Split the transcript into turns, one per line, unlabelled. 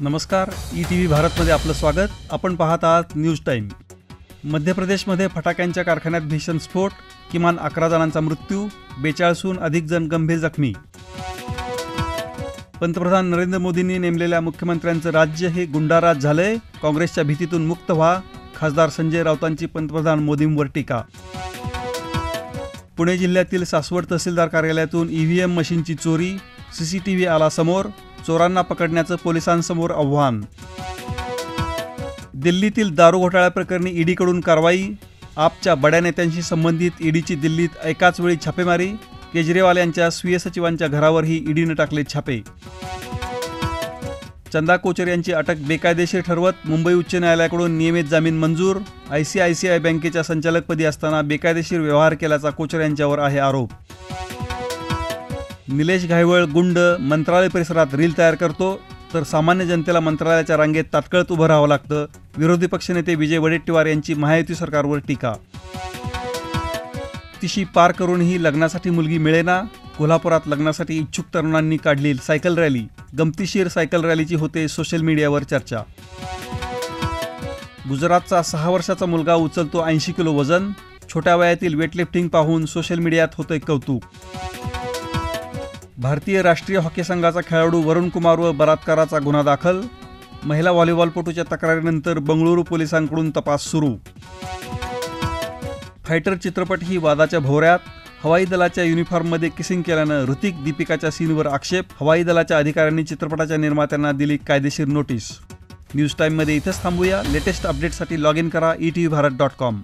नमस्कार, ETV भारतमध्ये आपलं स्वागत. आपण पाहत आहात न्यूज टाइम. मध्य प्रदेशमध्ये फटाक्यांच्या कारखान्यात भीषण स्फोट, किमान 11 जणांचा मृत्यू, 42हून अधिक जण गंभीर जखमी. पंतप्रधान नरेंद्र मोदींनी नेमलेल्या मुख्यमंत्र्यांचं राज्य हे गुंडाराज झालंय, काँग्रेसच्या भीतीतून मुक्त व्हा, खासदार संजय राऊतांची पंतप्रधान मोदींवर टीका. पुणे जिल्ह्यातील सासवड तहसीलदार कार्यालयातून EVM मशीनची चोरी, CCTV आला समोर, चोरांना पकडण्याचं पोलिसांसमोर आव्हान. दिल्लीतील दारू घोटाळ्याप्रकरणी ईडीकडून कारवाई, आपच्या बड्या नेत्यांशी संबंधित ईडीची दिल्लीत एकाच वेळी छापेमारी, केजरीवाल यांच्या स्वीय सचिवांच्या घरावरही ईडीने टाकले छापे. चंदा कोचर यांची अटक बेकायदेशीर ठरवत मुंबई उच्च न्यायालयाकडून नियमित जामीन मंजूर. ICICI बँकेच्या संचालकपदी असताना बेकायदेशीर व्यवहार केल्याचा कोचर यांच्यावर आहे आरोप. निलेश घायवळ गुंड मंत्रालय परिसरात रील तयार करतो, तर सामान्य जनतेला मंत्रालयाच्या रांगेत तात्काळत उभं राहावं लागतं. विरोधी पक्षनेते विजय वडेट्टीवार यांची महायुती सरकारवर टीका. तिशी पार करूनही लग्नासाठी मुलगी मिळेना, कोल्हापुरात लग्नासाठी इच्छुक तरुणांनी काढली सायकल रॅली. गमतीशीर सायकल रॅलीची होते सोशल मीडियावर चर्चा. गुजरातचा 6 वर्षाचा मुलगा उचलतो 80 किलो वजन, छोट्या वयातील वेटलिफ्टिंग पाहून सोशल मीडियात होतंय कौतुक. भारतीय राष्ट्रीय हॉकी संघाचा खेळाडू वरुण कुमारवर बलात्काराचा गुन्हा दाखल, महिला व्हॉलीबॉलपटूच्या तक्रारीनंतर बंगळुरू पोलिसांकडून तपास सुरू. फायटर चित्रपट ही वादाच्या भोवऱ्यात, हवाई दलाच्या युनिफॉर्ममध्ये किसिंग केल्यानं ऋतिक दीपिकाच्या सीनवर आक्षेप, हवाई दलाच्या अधिकाऱ्यांनी चित्रपटाच्या निर्मात्यांना दिली कायदेशीर नोटीस. न्यूज टाइममध्ये इथंच थांबूया. लेटेस्ट अपडेटसाठी लॉग इन करा etvbharat.com.